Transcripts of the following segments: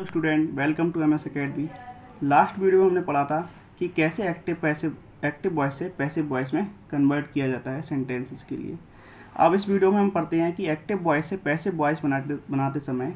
Student, welcome to MS academy. Last video में हमने पढ़ा था कि कैसे एक्टिव वॉइस से पैसिव वॉइस में कन्वर्ट किया जाता है सेंटेंसेस के लिए। अब इस वीडियो में हम पढ़ते हैं कि एक्टिव वॉइस से पैसिव वॉइस बनाते समय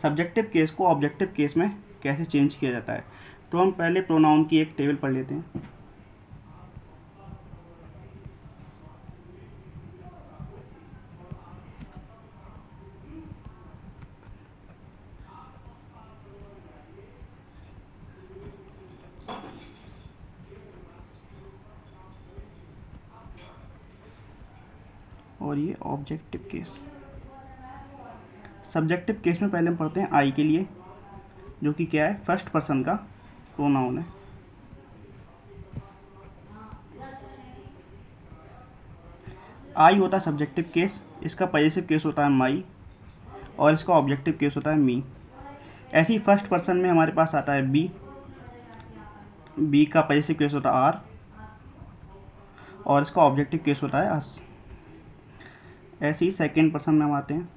सब्जेक्टिव केस को ऑब्जेक्टिव केस में कैसे चेंज किया जाता है। तो हम पहले प्रोनाउन की एक टेबल पढ़ लेते हैं। और ये ऑब्जेक्टिव केस। सब्जेक्टिव केस में पहले हम पढ़ते हैं आई के लिए, जो कि क्या है, फर्स्ट पर्सन का प्रोनाउन है। आई होता है सब्जेक्टिव केस, इसका पॉजेसिव केस होता है माई और इसका ऑब्जेक्टिव केस होता है मी। ऐसे ही फर्स्ट पर्सन में हमारे पास आता है बी, बी का पॉजेसिव केस होता है आर और इसका ऑब्जेक्टिव केस होता है अस। ऐसे ही सेकेंड पर्सन में हम आते हैं।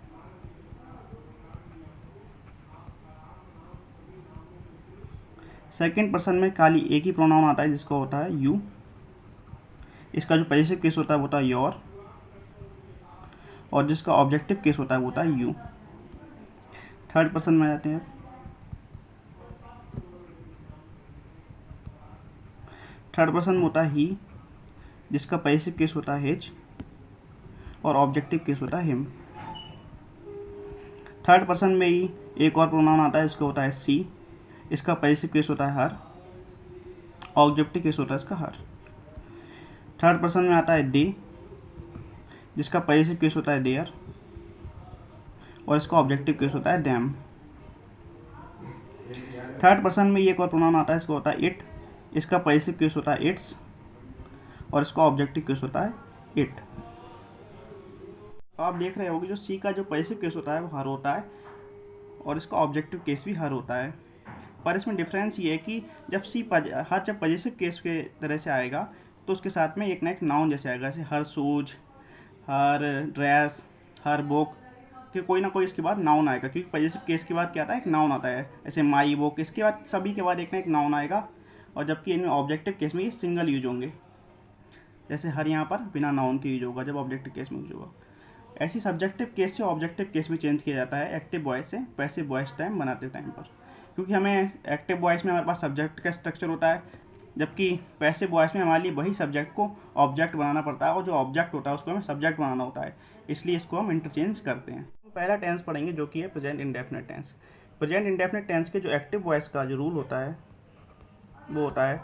सेकेंड पर्सन में खाली एक ही प्रोनाउन आता है जिसका होता है यू। इसका जो पॉजेसिव केस होता है वो होता है योर और जिसका ऑब्जेक्टिव केस होता है वो होता है यू। थर्ड पर्सन में आ जाते हैं। थर्ड पर्सन में होता है ही, जिसका पॉजेसिव केस होता है हिज और ऑब्जेक्टिव केस होता है हिम। थर्ड पर्सन में ही एक और प्रोनाउन आता है, इसका होता है सी, इसका पॉजेसिव केस होता है हर, ऑब्जेक्टिव केस होता है इसका हर। थर्ड पर्सन में आता है डे, जिसका पॉजेसिव केस होता है डेयर और इसका ऑब्जेक्टिव केस होता है डैम। थर्ड पर्सन में ये एक और प्रोनाउन आता है, इसका होता है इट, इसका पॉजेसिव केस होता है इट्स और इसका ऑब्जेक्टिव केस होता है इट। आप देख रहे होगे जो सी का जो पॉजेसिव केस होता है वो हर होता है और इसका ऑब्जेक्टिव केस भी हर होता है। पर इसमें डिफरेंस ये है कि जब हर जब पॉजेसिव केस के तरह से आएगा तो उसके साथ में एक ना एक नाउन जैसे आएगा, जैसे हर शूज, हर ड्रेस, हर बुक, कि कोई ना कोई इसके बाद नाउन आएगा, क्योंकि पॉजेसिव केस के बाद क्या आता है, एक नाउन आता है। जैसे माई बुक, इसके बाद सभी के बाद एक ना एक नाउन आएगा। और जबकि इनमें ऑब्जेक्टिव केस में ये सिंगल यूज होंगे, जैसे हर यहाँ पर बिना नाउन के यूज होगा जब ऑब्जेक्टिव केस में यूज होगा। ऐसी सब्जेक्टिव केस से ऑब्जेक्टिव केस में चेंज किया जाता है एक्टिव वॉइस से पैसिव वॉइस टाइम बनाते टाइम पर। क्योंकि हमें एक्टिव वॉइस में हमारे पास सब्जेक्ट का स्ट्रक्चर होता है, जबकि पैसिव वॉइस में हमारे लिए वही सब्जेक्ट को ऑब्जेक्ट बनाना पड़ता है और जो ऑब्जेक्ट होता है उसको हमें सब्जेक्ट बनाना होता है, इसलिए इसको हम इंटरचेंज करते हैं। पहला टेंस पढ़ेंगे जो कि है present indefinite tense. Present indefinite tense के जो एक्टिव वॉइस का जो रूल होता है वो होता है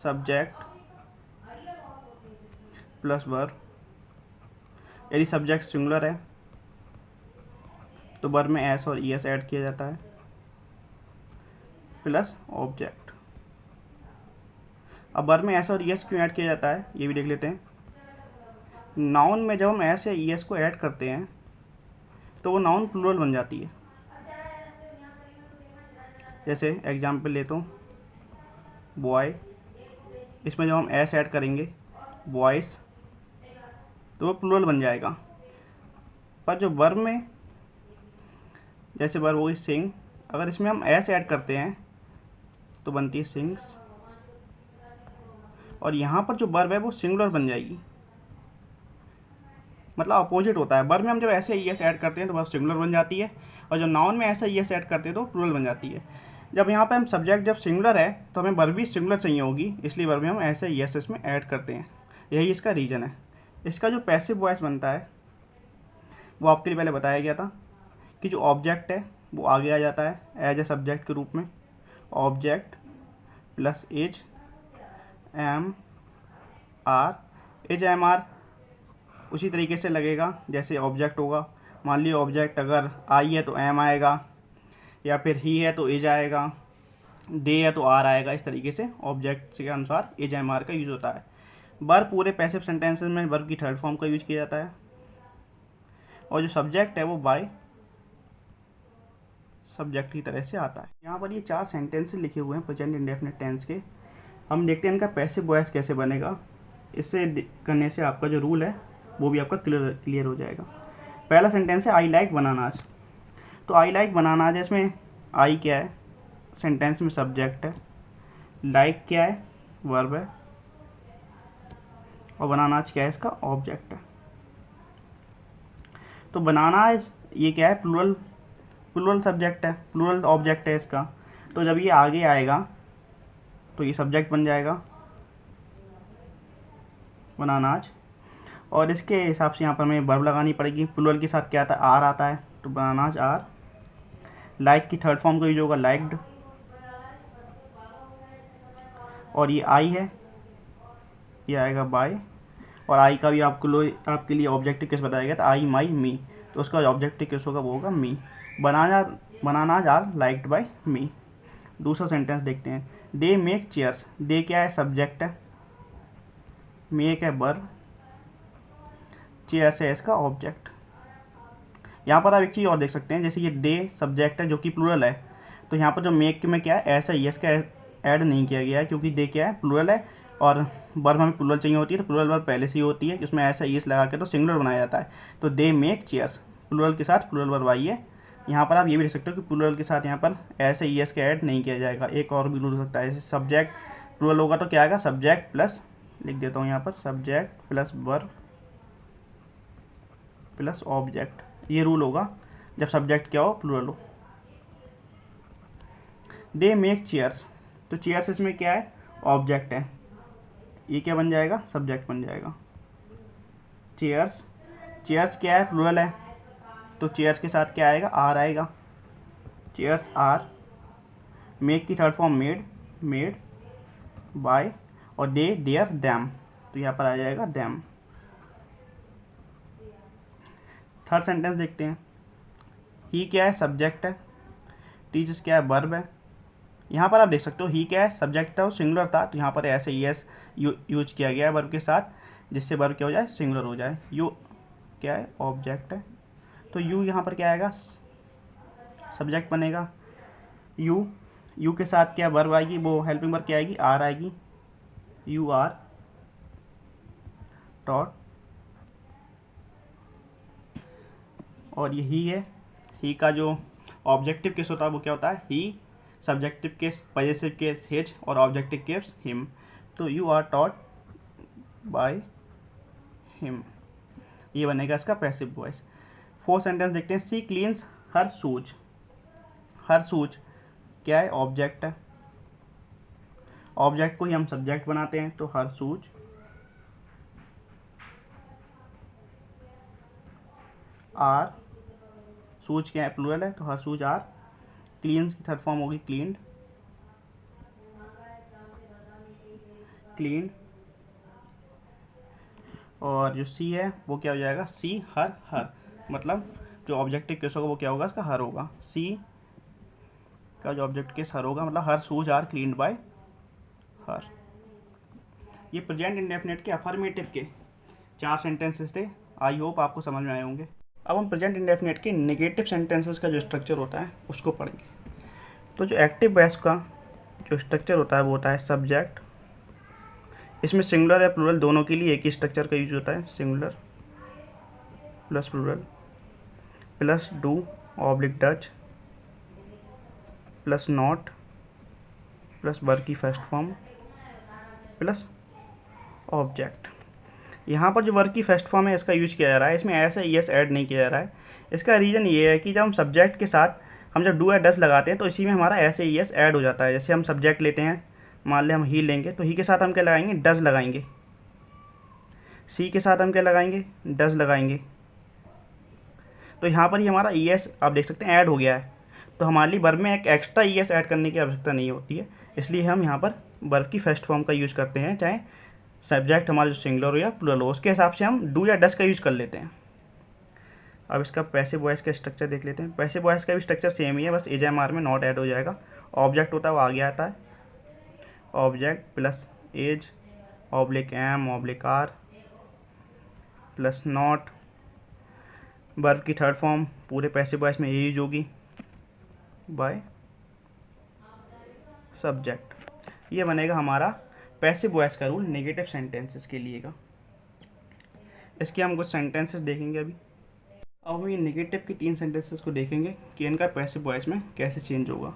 सब्जेक्ट प्लस वर्ब। यदि सब्जेक्ट सिंगुलर है तो वर्ब में एस और ई एस ऐड किया जाता है प्लस ऑब्जेक्ट। अब वर्ब में एस और ई एस क्यों ऐड किया जाता है ये भी देख लेते हैं। नाउन में जब हम एस या ई एस को ऐड करते हैं तो वो नाउन प्लूरल बन जाती है। जैसे एग्जाम्पल लेता हूँ, बॉय, इसमें जब हम एस ऐड करेंगे बॉयस तो वो प्लूरल बन जाएगा। पर जो वर्ब में, जैसे वर्ब होगी सिंग, अगर इसमें हम एस ऐड करते हैं तो बनती है सिंग्स और यहाँ पर जो वर्ब है वो सिंगुलर बन जाएगी, मतलब अपोजिट होता है। वर्ब में हम जब ऐसे ई एस ऐड करते हैं तो वर्ब सिंगुलर बन जाती है और जब नाउन में ऐसा ई एस ऐड करते हैं तो प्लूरल बन जाती है। जब यहाँ पर हम सब्जेक्ट जब सिंगुलर है तो हमें वर्ब भी सिंगुलर चाहिए होगी, इसलिए वर्ब में हम ऐसे ई एस इसमें ऐड करते हैं। यही इसका रीज़न है। इसका जो पैसिव वॉइस बनता है वो आपके लिए पहले बताया गया था कि जो ऑब्जेक्ट है वो आगे आ जाता है एज ए सब्जेक्ट के रूप में, object plus is am are. Is am are उसी तरीके से लगेगा जैसे ऑब्जेक्ट होगा। मान लीजिए ऑब्जेक्ट अगर आई है तो एम आएगा, या फिर ही है तो एज आएगा, दे है तो आर आएगा। इस तरीके से ऑब्जेक्ट के अनुसार एज एम आर का यूज़ होता है। वर्ब पूरे पैसिव सेंटेंसेस में वर्ब की थर्ड फॉर्म का यूज किया जाता है और जो सब्जेक्ट है वो बाय सब्जेक्ट की तरह से आता है। यहाँ पर ये 4 सेंटेंसेस लिखे हुए हैं प्रेजेंट इंडेफिनिट टेंस के। हम देखते हैं इनका पैसिव वॉइस कैसे बनेगा। इससे करने से आपका जो रूल है वो भी आपका क्लियर हो जाएगा। पहला सेंटेंस है आई लाइक बनानास। तो आई लाइक बनानास, इसमें आई क्या है, सेंटेंस में सब्जेक्ट है, लाइक क्या है, वर्ब है, और बनानाज क्या है, इसका ऑब्जेक्ट है। तो बनानाज ये क्या है, प्लूरल सब्जेक्ट है, प्लूरल ऑब्जेक्ट है इसका। तो जब ये आगे आएगा तो ये सब्जेक्ट बन जाएगा बनानाज, और इसके हिसाब से यहाँ पर हमें वर्ब लगानी पड़ेगी। प्लूरल के साथ क्या आता है, आर आता है, तो बनानाज आर। लाइक की थर्ड फॉर्म का यूज होगा लाइक्ड, और ये आई है, ये आएगा बाय, और आई का भी आपके लिए ऑब्जेक्टिव केस बताया गया था, आई माई मी, तो उसका ऑब्जेक्टिव केस होगा वो होगा मी। बनानाज आर लाइक्ड बाय मी। दूसरा सेंटेंस देखते हैं, दे मेक चेयर्स। दे क्या है, सब्जेक्ट है, मेक है वर्ब, चेयर्स है इसका ऑब्जेक्ट। यहाँ पर आप एक चीज़ और देख सकते हैं, जैसे ये दे सब्जेक्ट है जो कि प्लूरल है, तो यहाँ पर जो मेक में क्या है, ऐसा ही इसका ऐड नहीं किया गया है, क्योंकि दे क्या है, प्लूरल है, और वर्ब हमें प्लूरल चाहिए होती है, तो प्लूरल वर्ब पहले से ही होती है, उसमें ऐसा ईएस लगा के तो सिंगुलर बनाया जाता है। तो दे मेक चेयर्स, प्लूरल के साथ प्लूरल वर्ब आई है। यहाँ पर आप ये भी देख सकते हो कि प्लूरल के साथ यहाँ पर ऐसे ईएस का ऐड नहीं किया जाएगा। एक और भी रूल हो सकता है, जैसे सब्जेक्ट प्लूरल होगा तो क्या आएगा, सब्जेक्ट प्लस, लिख देता हूँ यहाँ पर, subject plus verb plus object, ये रूल होगा जब सब्जेक्ट क्या हो, प्लूरल हो। दे मेक चेयर्स, तो चेयर्स इसमें क्या है, ऑब्जेक्ट है, ये क्या बन जाएगा, सब्जेक्ट बन जाएगा। चेयर्स, चेयर्स क्या है, प्लूरल है, तो चेयर्स के साथ क्या आएगा, आर आएगा, चेयर्स आर। मेक की third form made, made by, और दे देयर दैम, तो यहाँ पर आ जाएगा दैम। थर्ड सेंटेंस देखते हैं, ही क्या है, सब्जेक्ट है, टीचर्स क्या है, वर्ब है। यहाँ पर आप देख सकते हो ही क्या है, सब्जेक्ट था वो सिंगुलर था, तो यहाँ पर ऐसे ईएस यूज किया गया है वर्ब के साथ, जिससे वर्ब क्या हो जाए, सिंगुलर हो जाए। यू क्या है, ऑब्जेक्ट है, तो यू यहाँ पर क्या आएगा, सब्जेक्ट बनेगा। यू के साथ क्या वर्ब आएगी, वो हेल्पिंग वर्ब क्या आएगी, आर आएगी, यू आर डॉट, और ये ही है, ही का जो ऑब्जेक्टिव केस होता है वो क्या होता है, he, subjective case possessive case his, और ऑब्जेक्टिव केस हिम। तो you are taught by him, ये बनेगा इसका पैसिव वॉइस। फोर्थ सेंटेंस देखते हैं, she cleans her shoes. Her shoes क्या है, ऑब्जेक्ट है, ऑब्जेक्ट को ही हम सब्जेक्ट बनाते हैं, तो हर शूज आर, शूज क्या है, प्लूरल है, तो हर शूज आर। क्लीन्स की थर्ड फॉर्म होगी क्लीन्ड, क्लीन्ड, और जो सी है वो क्या हो जाएगा, सी हर, हर मतलब जो ऑब्जेक्टिव केस होगा वो क्या होगा, इसका हर होगा। सी का जो ऑब्जेक्ट केस हर होगा, मतलब her shoes are cleaned by her. ये प्रेजेंट इंडेफिनिट के अफर्मेटिव के 4 सेंटेंसेस थे, आई होप आपको समझ में आए होंगे। अब हम प्रेजेंट इंडेफिनिट के नेगेटिव सेंटेंसेस का जो स्ट्रक्चर होता है उसको पढ़ेंगे। तो जो एक्टिव वॉइस का जो स्ट्रक्चर होता है वो होता है सब्जेक्ट, इसमें सिंगुलर या प्लूरल दोनों के लिए एक ही स्ट्रक्चर का यूज होता है, singular plus plural plus do oblique Dutch plus not plus verb की फर्स्ट फॉर्म प्लस ऑब्जेक्ट। यहाँ पर जो वर्ब की फर्स्ट फॉर्म है इसका यूज किया जा रहा है, इसमें ऐसा यस ऐड नहीं किया जा रहा है। इसका रीज़न ये है कि जब हम सब्जेक्ट के साथ हम जब डू या डस लगाते हैं तो इसी में हमारा ऐसे यस ऐड हो जाता है। जैसे हम सब्जेक्ट लेते हैं, मान लें हम ही लेंगे, तो ही के साथ हम क्या लगाएंगे, डस लगाएंगे। सी के साथ हम क्या लगाएंगे, डस लगाएंगे। तो यहाँ पर ही हमारा ई एस आप देख सकते हैं ऐड हो गया है, तो हमारे लिए वर्ब में एक एक्स्ट्रा ई एस ऐड करने की आवश्यकता नहीं होती है, इसलिए हम यहाँ पर वर्ब की फर्स्ट फॉर्म का यूज़ करते हैं, चाहे सब्जेक्ट हमारा जो सिंगुलर हो या प्लूरल हो, उसके हिसाब से हम डू या डस का यूज़ कर लेते हैं। अब इसका पैसिव वॉइस का स्ट्रक्चर देख लेते हैं। पैसिव वॉइस का भी स्ट्रक्चर सेम ही है, बस एज एम आर में नॉट ऐड हो जाएगा। ऑब्जेक्ट होता है वो आगे आता है, object plus is oblique am oblique are plus not, verb की थर्ड फॉर्म पूरे पैसिव वॉइस में ये यूज होगी बाय सब्जेक्ट। ये बनेगा हमारा पैसिव वॉइस का रूल नेगेटिव सेंटेंसेस के लिए का। इसके हम कुछ सेंटेंसेस देखेंगे अभी। अब हम ये नेगेटिव के 3 सेंटेंसेस को देखेंगे कि इनका पैसिव वॉइस में कैसे चेंज होगा।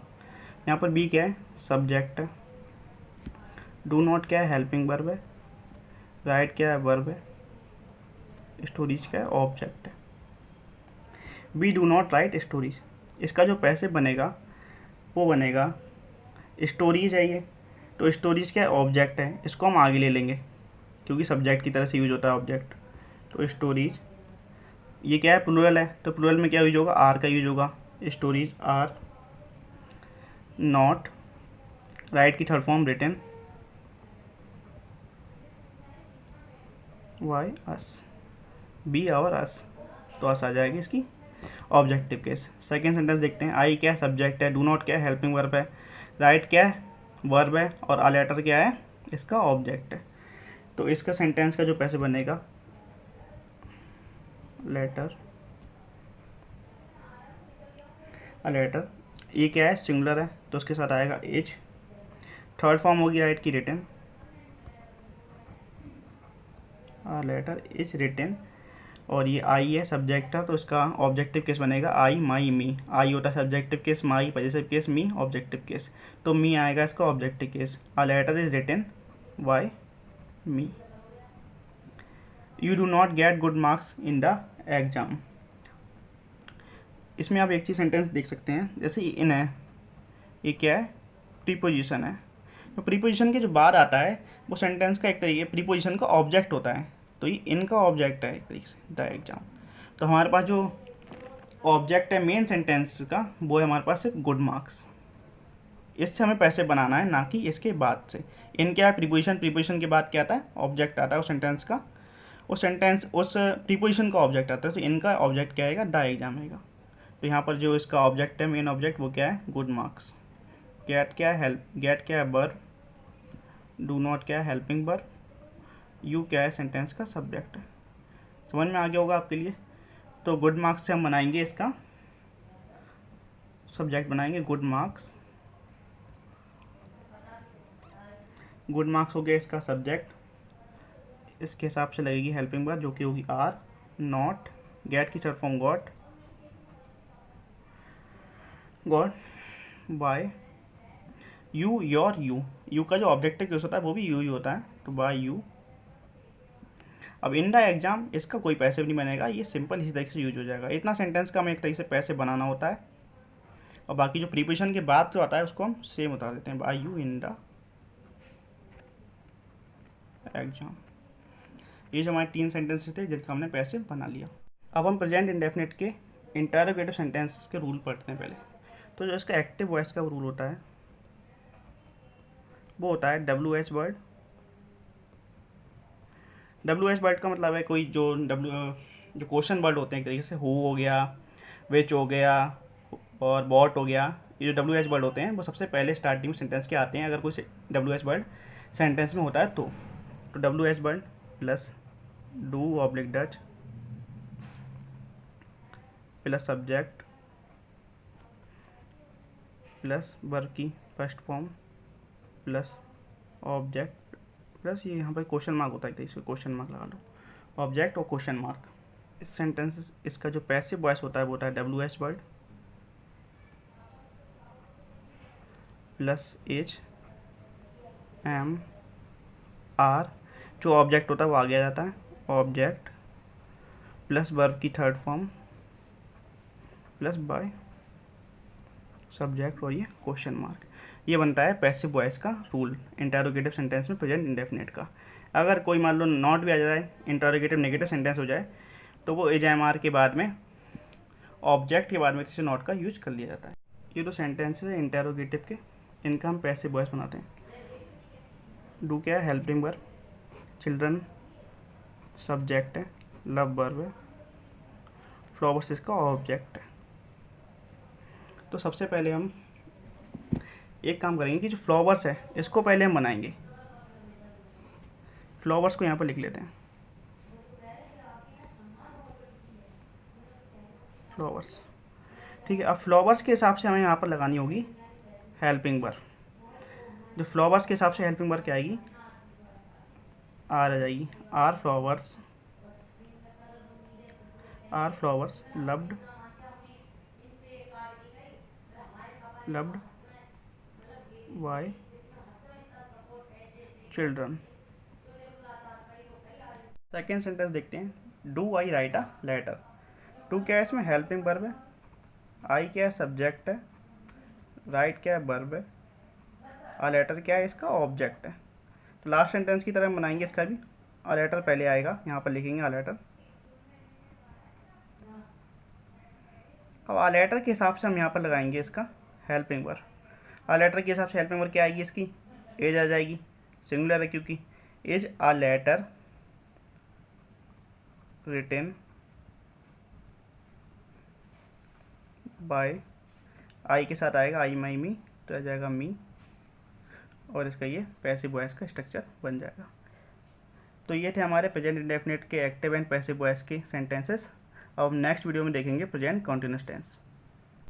यहाँ पर बी क्या है, सब्जेक्ट है। डू नॉट क्या है, हेल्पिंग वर्ब है। राइट क्या है, वर्ब है। स्टोरीज क्या है, ऑब्जेक्ट है। We do not write stories, इसका जो पैसे बनेगा वो बनेगा स्टोरीज है ये, तो स्टोरीज क्या है, ऑब्जेक्ट है, इसको हम आगे ले लेंगे क्योंकि सब्जेक्ट की तरह से यूज होता है ऑब्जेक्ट। तो स्टोरीज ये क्या है, प्लूरल है, तो प्लूरल में क्या यूज होगा, आर का यूज होगा। स्टोरीज आर नॉट, राइट की third form written by us, be our us, तो अस आ जाएगी इसकी ऑब्जेक्टिव केस। सेकेंड सेंटेंस देखते हैं। आई क्या है, सब्जेक्ट है। डू नॉट क्या है, हेल्पिंग वर्ब है। राइट क्या है, वर्ब है। और आ लेटर क्या है, इसका ऑब्जेक्ट है। तो इसका सेंटेंस का जो पैसे बनेगा, लेटर अ लेटर, ये क्या है, सिंगुलर है, तो उसके साथ आएगा एज। थर्ड फॉर्म होगी राइट की written, a letter is written. और ये आई है, सब्जेक्ट है, तो इसका ऑब्जेक्टिव केस बनेगा आई माई मी। आई होता है subjective case, my positive case, me objective case, तो मी आएगा इसका objective case. A letter is written by me. You do not get good marks in the exam. इसमें आप एक चीज़ सेंटेंस देख सकते हैं, जैसे इन है, ये क्या है, प्रीपोजिशन है। तो प्रीपोजिशन के जो बाद आता है वो सेंटेंस का एक तरीके प्रीपोजिशन का ऑब्जेक्ट होता है, तो ये इनका ऑब्जेक्ट है एक तरीके से, द एग्जाम। तो हमारे पास जो ऑब्जेक्ट है मेन सेंटेंस का वो है हमारे पास सिर्फ गुड मार्क्स। इससे हमें पैसे बनाना है, ना कि इसके बाद से। इन क्या है, प्रीपोजिशन, प्रीपोजिशन के बाद क्या आता है, ऑब्जेक्ट आता है उस सेंटेंस का, उस सेंटेंस उस प्रीपोजिशन का ऑब्जेक्ट आता है। तो इनका ऑब्जेक्ट क्या आएगा, द एग्जाम आएगा। तो यहाँ पर जो इसका ऑब्जेक्ट है, मेन ऑब्जेक्ट, वो क्या है, गुड मार्क्स। गेट क्या है, हेल्प, गेट क्या है, वर्ब। डू नॉट क्या है, हेल्पिंग वर्ब। यू क्या है, सेंटेंस का सब्जेक्ट है। समझ में आ गया होगा आपके लिए। तो गुड मार्क्स से हम बनाएंगे इसका सब्जेक्ट, बनाएंगे गुड मार्क्स। गुड मार्क्स हो गया इसका सब्जेक्ट। इसके हिसाब से लगेगी हेल्पिंग वर्ब जो कि होगी आर। नॉट, गेट की third form got, got by you, your, you. You का जो ऑब्जेक्टिव केस होता है वो भी यू ही होता है, तो बाय यू। अब इन द एग्जाम, इसका कोई पैसे भी नहीं बनेगा, ये सिंपल इसी तरीके से यूज हो जाएगा। इतना सेंटेंस का हमें एक तरीके से पैसे बनाना होता है, और बाकी जो प्रीपोजिशन के बाद जो आता है उसको हम सेम उतार देते हैं, by you in the exam. ये जो हमारे 3 सेंटेंसेस थे जिनका हमने पैसे बना लिया। अब हम प्रेजेंट इंडेफिनिट के इंटरोगेटिव सेंटेंसेस के रूल पढ़ते हैं पहले। तो जो इसका एक्टिव वॉइस का रूल होता है वो होता है WH वर्ड। WH वर्ड का मतलब है कोई जो जो क्वेश्चन वर्ड होते हैं एक तरीके से, हु हो गया, विच हो गया, और वॉट हो गया। ये जो WH वर्ड होते हैं वो सबसे पहले स्टार्टिंग सेंटेंस के आते हैं, अगर कोई WH वर्ड सेंटेंस में होता है तो WH word plus do oblique Dutch plus subject plus verb की first form plus object plus ये यहाँ पर क्वेश्चन मार्क होता है, तो इसमें क्वेश्चन मार्क लगा लो, ऑब्जेक्ट और क्वेश्चन मार्क। इस सेंटेंस इसका जो पैसिव वॉइस होता है वो होता है WH word plus is am are, जो ऑब्जेक्ट होता है वो आगे आ जाता है, ऑब्जेक्ट प्लस वर्ब की third form plus by subject और ये क्वेश्चन मार्क। ये बनता है पैसिव वॉइस का रूल इंटरोगेटिव सेंटेंस में प्रेजेंट इंडेफिनिट का। अगर कोई मान लो नॉट भी आ जाए, इंटरोगेटिव नेगेटिव सेंटेंस हो जाए, तो वो एज एम आर के बाद में, ऑब्जेक्ट के बाद में किसी नॉट का यूज कर लिया जाता है। ये तो सेंटेंसेस है इंटरोगेटिव के, इनका हम पैसिव वॉइस बनाते हैं। डू क्या है, हेल्पिंग वर्ब। चिल्ड्रन सब्जेक्ट है, लव वर्ब है, फ्लावर्स इसका ऑब्जेक्ट है। तो सबसे पहले हम एक काम करेंगे कि जो फ्लावर्स है इसको पहले हम बनाएंगे। फ्लावर्स को यहाँ पर लिख लेते हैं, फ्लावर्स। ठीक है, अब फ्लावर्स के हिसाब से हमें यहाँ पर लगानी होगी हेल्पिंग वर्ब। जो फ्लावर्स के हिसाब से हेल्पिंग वर्ब क्या आएगी, आर आ जाएगी, are flowers, are flowers loved, loved by children. Second sentence देखते हैं, do I write a letter. Do क्या है इसमें, हेल्पिंग वर्ब है, आई क्या है, सब्जेक्ट है, राइट क्या है, वर्ब है, अ लेटर क्या है, इसका ऑब्जेक्ट है। तो लास्ट सेंटेंस की तरह हम बनाएंगे इसका भी, अ लेटर पहले आएगा, यहाँ पर लिखेंगे अ लेटर। अब अ लेटर के हिसाब से हम यहाँ पर लगाएंगे इसका हेल्पिंग वर्ब। अ लेटर के हिसाब से हेल्पिंग वर्ब क्या आएगी इसकी, एज आ जाएगी, सिंगुलर है क्योंकि, as a letter written by, I के साथ आएगा आई माई मी, तो आ जाएगा मी, और इसका ये पैसिव वॉइस का स्ट्रक्चर बन जाएगा। तो ये थे हमारे प्रेजेंट इंडेफिनिट के एक्टिव एंड पैसिव वॉइस के सेंटेंसेस। अब नेक्स्ट वीडियो में देखेंगे प्रेजेंट कॉन्टिन्यूस टेंस।